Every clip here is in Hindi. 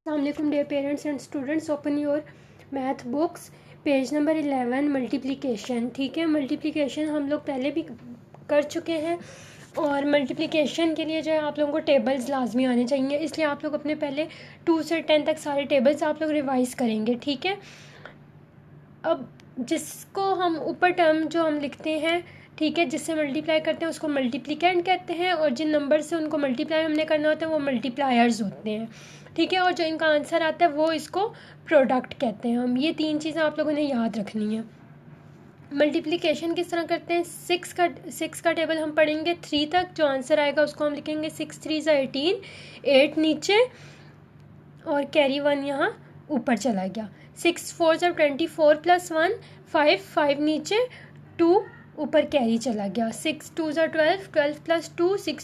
Assalamualaikum dear parents and students, open your math books, page number 11 multiplication. ठीक है, मल्टीप्लिकेशन हम लोग पहले भी कर चुके हैं और मल्टीप्लिकेशन के लिए जो है आप लोगों को टेबल्स लाजमी आने चाहिए, इसलिए आप लोग अपने पहले 2 से 10 तक सारे टेबल्स आप लोग रिवाइज़ करेंगे। ठीक है, अब जिसको हम ऊपर टर्म जो हम लिखते हैं, ठीक है, जिससे मल्टीप्लाई करते हैं उसको मल्टीप्लिकेंट कहते हैं, और जिन नंबर से उनको मल्टीप्लाई हमने करना होता है वो मल्टीप्लायर्स होते हैं। ठीक है, और जो इनका आंसर आता है वो इसको प्रोडक्ट कहते हैं हम। ये 3 चीज़ें आप लोगों ने याद रखनी है। मल्टीप्लिकेशन किस तरह करते हैं, 6 का टेबल हम पढ़ेंगे 3 तक, जो आंसर आएगा उसको हम लिखेंगे 6 3 18, 8 नीचे और कैरी 1 यहाँ ऊपर चला गया। 6 4 24 + 1 5 नीचे, 2 ऊपर कैरी चला गया। 6 2 12 12 + 2 6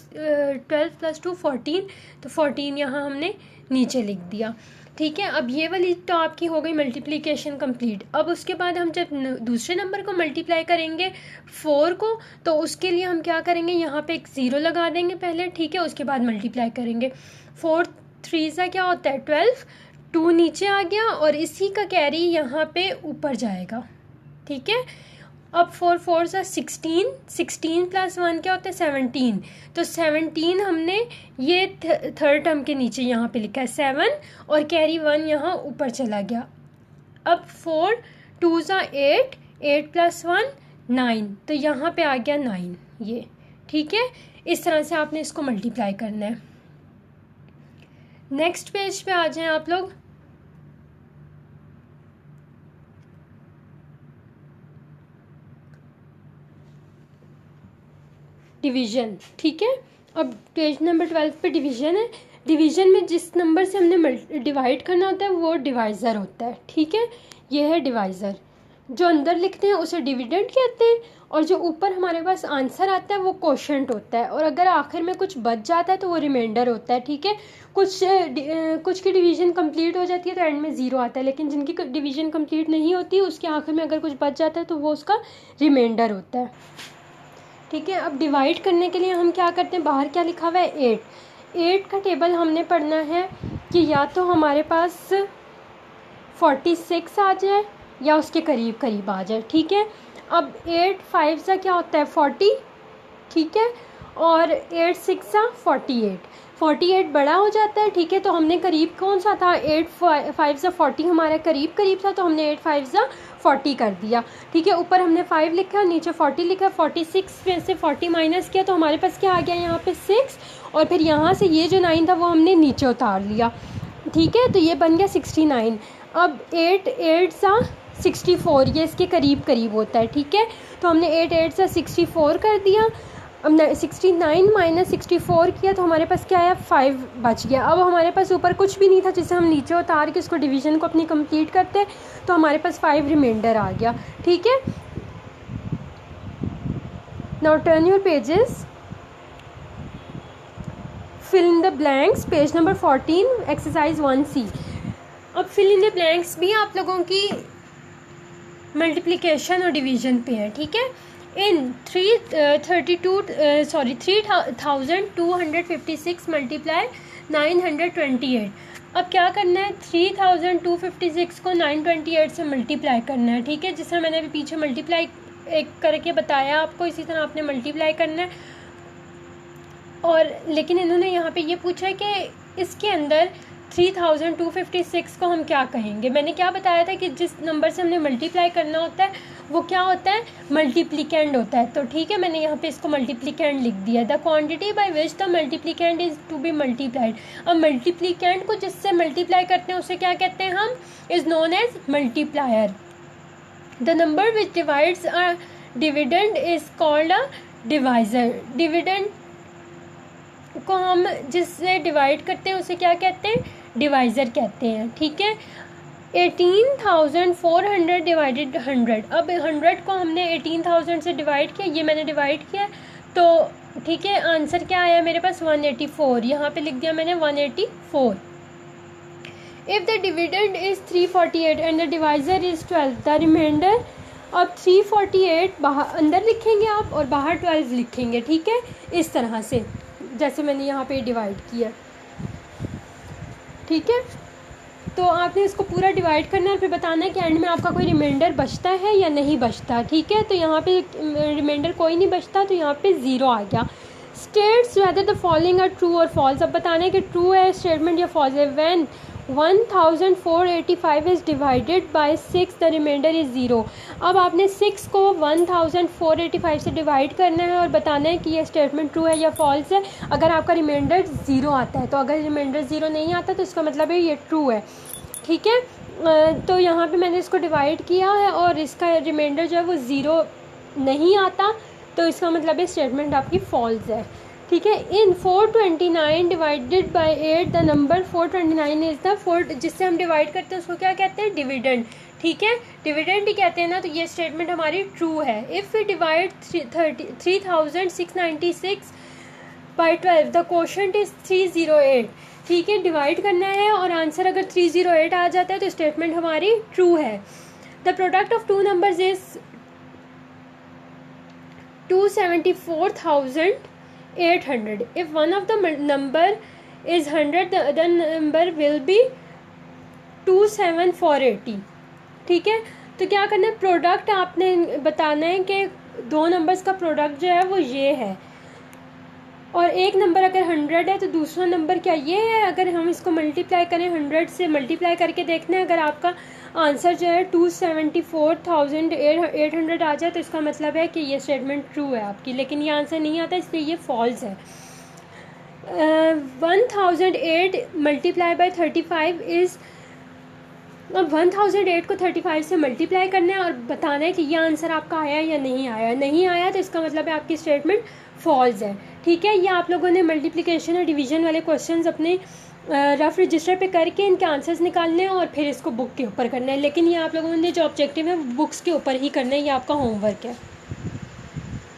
12 + 2 14, तो 14 यहाँ हमने नीचे लिख दिया। ठीक है, अब ये वाली तो आपकी हो गई मल्टीप्लिकेशन कंप्लीट। अब उसके बाद हम जब दूसरे नंबर को मल्टीप्लाई करेंगे 4 को, तो उसके लिए हम क्या करेंगे, यहाँ पे एक 0 लगा देंगे पहले। ठीक है, उसके बाद मल्टीप्लाई करेंगे। 4 3 सा क्या होता है 12, 2 नीचे आ गया और इसी का कैरी यहाँ पे ऊपर जाएगा। ठीक है, अब 4 4 सा 16, 16 + 1 क्या होता है 17, तो 17 हमने ये थर्ड टर्म के नीचे यहाँ पे लिखा है 7 और कैरी 1 यहाँ ऊपर चला गया। अब 4 2 सा 8, 8 + 1 9, तो यहाँ पे आ गया 9 ये। ठीक है, इस तरह से आपने इसको मल्टीप्लाई करना है। नेक्स्ट पेज पे आ जाएं आप लोग। डिवीज़न। ठीक है, अब पेज नंबर 12 पे डिवीज़न है। डिवीज़न में जिस नंबर से हमने डिवाइड करना होता है वो डिवाइज़र होता है। ठीक है, ये है डिवाइज़र। जो अंदर लिखते हैं उसे डिविडेंड कहते हैं और जो ऊपर हमारे पास आंसर आता है वो कोशेंट होता है, और अगर आखिर में कुछ बच जाता है तो वो रिमाइंडर होता है। ठीक है, कुछ की डिवीज़न कंप्लीट हो जाती है तो एंड में 0 आता है, लेकिन जिनकी डिवीज़न कंप्लीट नहीं होती उसके आखिर में अगर कुछ बच जाता है तो वो उसका रिमाइंडर होता है। ठीक है, अब डिवाइड करने के लिए हम क्या करते हैं, बाहर क्या लिखा हुआ है 8 का टेबल हमने पढ़ना है कि या तो हमारे पास 46 आ जाए या उसके करीब करीब आ जाए। ठीक है, अब 8 5 सा क्या होता है 40। ठीक है, और 8 6 सा 48 बड़ा हो जाता है। ठीक है, तो हमने करीब कौन सा था 8 5 सा 40 हमारा करीब करीब था, तो हमने 8 5 सा 40 कर दिया। ठीक है, ऊपर हमने 5 लिखा, नीचे 40 लिखा। 46 में से 40 माइनस किया तो हमारे पास क्या आ गया यहाँ पे 6, और फिर यहाँ से ये जो 9 था वो हमने नीचे उतार लिया। ठीक है, तो ये बन गया 69। अब 8 8 सा 64, ये इसके करीब करीब होता है। ठीक है, तो हमने 8 8 सा 64 कर दिया। अब 69 माइनस 64 किया तो हमारे पास क्या आया 5 बच गया। अब हमारे पास ऊपर कुछ भी नहीं था जिसे हम नीचे उतार के इसको डिवीज़न को अपनी कंप्लीट करते, तो हमारे पास 5 रिमाइंडर आ गया। ठीक है, now turn your pages, fill in the blanks, page number 14, exercise 1C। अब फिल इन द ब्लैंक्स भी आप लोगों की मल्टीप्लिकेशन और डिवीज़न पे है। ठीक है, इन 3256 मल्टीप्लाई 928। अब क्या करना है, 3256 को 928 से मल्टीप्लाई करना है। ठीक है, जिससे मैंने अभी पीछे मल्टीप्लाई एक करके बताया आपको, इसी तरह आपने मल्टीप्लाई करना है। और लेकिन इन्होंने यहाँ पे ये पूछा है कि इसके अंदर 3256 को हम क्या कहेंगे। मैंने क्या बताया था कि जिस नंबर से हमने मल्टीप्लाई करना होता है वो क्या होता है, मल्टीप्लिकेंड होता है। तो ठीक है, मैंने यहाँ पे इसको मल्टीप्लिकेंड लिख दिया। The quantity by which the multiplicand is to be multiplied. अब मल्टीप्लिकेंड को जिससे मल्टीप्लाई करते हैं उसे क्या कहते हैं हम, is known as multiplier. The number which divides a dividend is called a divisor. Dividend को हम जिससे डिवाइड करते हैं उसे क्या कहते हैं, डिवाइज़र कहते हैं। ठीक है, 18,400 डिवाइडेड 100। अब 100 को हमने 18,000 से डिवाइड किया, ये मैंने डिवाइड किया, तो ठीक है आंसर क्या आया मेरे पास 184, यहाँ पे लिख दिया मैंने 184। If the dividend is 348 and the divisor is 12, the remainder. अब 348 बाहर अंदर लिखेंगे आप और बाहर 12 लिखेंगे। ठीक है, इस तरह से जैसे मैंने यहाँ पे डिवाइड किया। ठीक है, तो आपने इसको पूरा डिवाइड करना है और फिर बताना है कि एंड में आपका कोई रिमाइंडर बचता है या नहीं बचता, ठीक है। तो यहाँ पे रिमाइंडर कोई नहीं बचता, तो यहाँ पे ज़ीरो आ गया। States whether the following are true और फॉल्स। अब बताना है कि ट्रू है स्टेटमेंट या फॉल्स है। When 1485 is divided by 6 the remainder is zero. अब आपने 6 को 1485 से डिवाइड करना है और बताना है कि ये स्टेटमेंट ट्रू है या फॉल्स है। अगर आपका रिमाइंडर ज़ीरो आता है, तो अगर रिमाइंडर ज़ीरो नहीं आता तो इसका मतलब है ये ट्रू है, ठीक है। तो यहाँ पे मैंने इसको डिवाइड किया है और इसका रिमाइंडर जो है वो ज़ीरो नहीं आता, तो इसका मतलब है स्टेटमेंट आपकी फॉल्स है, ठीक है। इन 429 divided by 8 the number 429 is the 4 जिससे हम डिवाइड करते हैं उसको क्या कहते हैं, डिविडेंड, ठीक है। डिविडेंड ही कहते हैं ना, तो ये स्टेटमेंट हमारी ट्रू है। If we divide 3696 by 12 the quotient is 308, ठीक है। डिवाइड करना है और आंसर अगर 308 आ जाता है तो स्टेटमेंट हमारी ट्रू है। The product of two numbers is 274,800. If one of the number is 100, the other number will be 27480, ठीक है। तो क्या करना है, प्रोडक्ट आपने बताना है कि दो नंबर्स का प्रोडक्ट जो है वो ये है, और एक नंबर अगर 100 है तो दूसरा नंबर क्या ये है। अगर हम इसको मल्टीप्लाई करें, 100 से मल्टीप्लाई करके देखना है, अगर आपका आंसर जो है 274,800 आ जाए तो इसका मतलब है कि ये स्टेटमेंट ट्रू है आपकी, लेकिन ये आंसर नहीं आता इसलिए ये फॉल्स है। 1008 मल्टीप्लाई बाई 35 इज़, अब 1008 को 35 से मल्टीप्लाई करना है और बताना है कि ये आंसर आपका आया या नहीं आया। नहीं आया तो इसका मतलब है आपकी स्टेटमेंट फॉल्स है, ठीक है। ये आप लोगों ने मल्टीप्लिकेशन और डिवीजन वाले क्वेश्चंस अपने रफ रजिस्टर पे करके इनके आंसर्स निकालने हैं और फिर इसको बुक के ऊपर करना है, लेकिन ये आप लोगों ने जो ऑब्जेक्टिव है बुक्स के ऊपर ही करना है, ये आपका होमवर्क है।